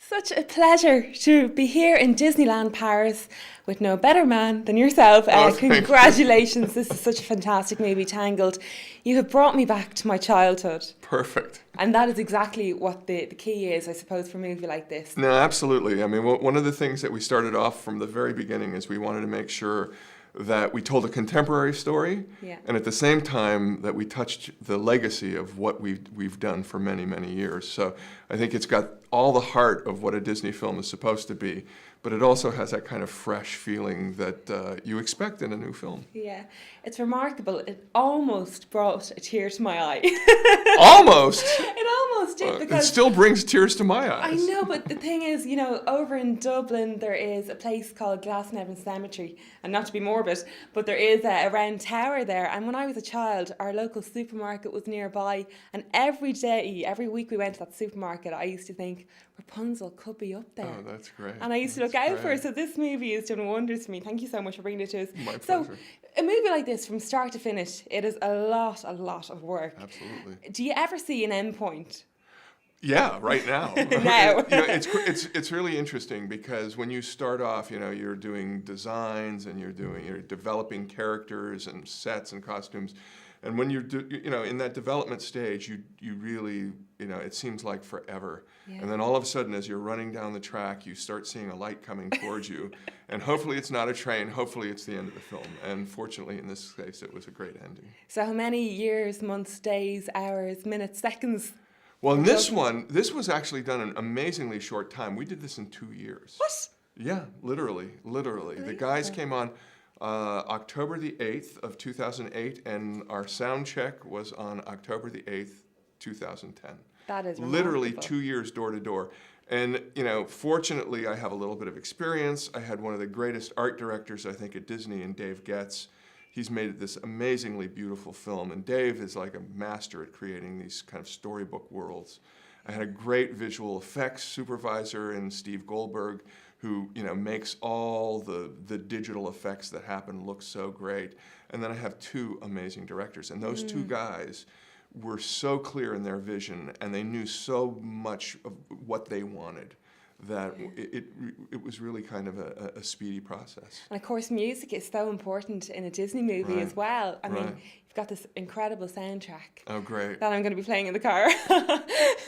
Such a pleasure to be here in Disneyland Paris with no better man than yourself. Congratulations, this is such a fantastic movie, Tangled. You have brought me back to my childhood. Perfect. And that is exactly what the key is, I suppose, for a movie like this. No, absolutely. I mean, one of the things that we started off from the very beginning is we wanted to make sure that we told a contemporary story, and at the same time that we touched the legacy of what we've done for many, many years. So I think it's got all the heart of what a Disney film is supposed to be, but it also has that kind of fresh feeling that you expect in a new film. Yeah, it's remarkable. It almost brought a tear to my eye. Almost? It almost did, because it still brings tears to my eyes. I know, but the thing is, you know, over in Dublin there is a place called Glasnevin Cemetery, and not to be morbid, but there is a round tower there, and when I was a child our local supermarket was nearby, and every week we went to that supermarket I used to think Rapunzel could be up there. Oh, that's great. And I used to look out for it, so this movie has done wonders for me. Thank you so much for bringing it to us. My pleasure. So, a movie like this, from start to finish, it is a lot of work. Absolutely. Do you ever see an end point? Yeah, right now. Now. You know, it's really interesting because when you start off, you know, you're doing designs and you're developing characters and sets and costumes, and when you're in that development stage, you really, you know, it seems like forever. Yeah. And then all of a sudden, as you're running down the track, you start seeing a light coming towards you, and hopefully it's not a train. Hopefully it's the end of the film. And fortunately, in this case, it was a great ending. So how many years, months, days, hours, minutes, seconds? Well, in this was actually done in an amazingly short time. We did this in 2 years. What? Yeah, literally. The guys came on October the 8th of 2008, and our sound check was on October the 8th, 2010. That is remarkable. Literally 2 years door to door. And, you know, fortunately, I have a little bit of experience. I had one of the greatest art directors, I think, at Disney, and Dave Getz. He's made this amazingly beautiful film, and Dave is like a master at creating these kind of storybook worlds. I had a great visual effects supervisor in Steve Goldberg, who, you know, makes all the digital effects that happen look so great. And then I have two amazing directors, and those two guys were so clear in their vision, and they knew so much of what they wanted, that it was really kind of a speedy process. And of course, music is so important in a Disney movie as well. I mean, you've got this incredible soundtrack. Oh, great. That I'm going to be playing in the car.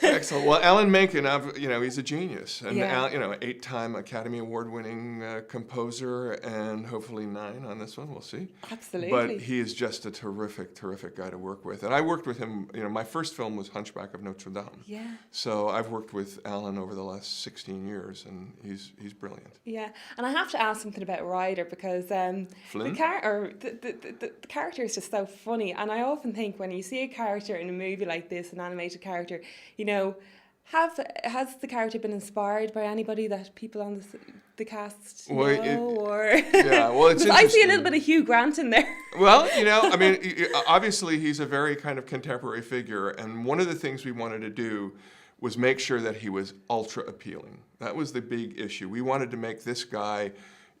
Excellent. Well, Alan Menken, you know, he's a genius. And, Yeah. you know, 8-time Academy Award-winning composer, and hopefully 9 on this one. We'll see. Absolutely. But he is just a terrific, terrific guy to work with. And I worked with him, you know, my first film was Hunchback of Notre Dame. Yeah. So I've worked with Alan over the last 16 years, and he's brilliant. Yeah, and I have to ask something about Ryder, because Flynn? the character is just so funny, and I often think when you see a character in a movie like this, an animated character, you know, has the character been inspired by anybody that people on the cast know? Yeah, well, it's I see a little bit of Hugh Grant in there. Well, you know, I mean, obviously he's a very kind of contemporary figure, and one of the things we wanted to do was make sure that he was ultra appealing. That was the big issue. We wanted to make this guy,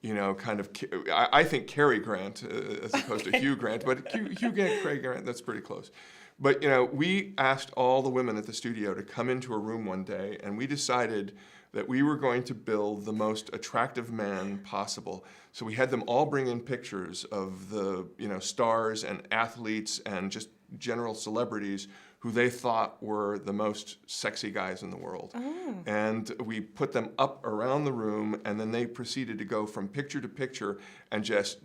you know, kind of, I think Cary Grant as opposed to Hugh Grant, but Hugh Grant, Cary Grant, that's pretty close. But, you know, we asked all the women at the studio to come into a room one day, and we decided that we were going to build the most attractive man possible. So we had them all bring in pictures of the, you know, stars and athletes and just general celebrities who they thought were the most sexy guys in the world. Oh. And we put them up around the room, and then they proceeded to go from picture to picture and just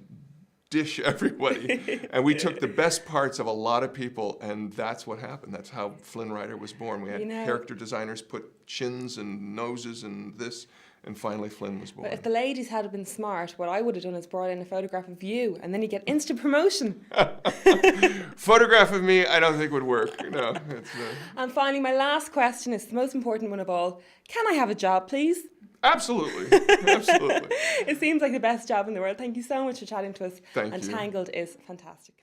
dish everybody. And we took the best parts of a lot of people, and that's what happened. That's how Flynn Rider was born. We had character designers put chins and noses and this, and finally Flynn was born. But if the ladies had been smart, what I would have done is brought in a photograph of you, and then you get instant promotion. Photograph of me, I don't think would work. No. And finally, my last question is the most important one of all. Can I have a job, please? Absolutely. Absolutely. It seems like the best job in the world. Thank you so much for chatting to us. Thank you. And Tangled is fantastic.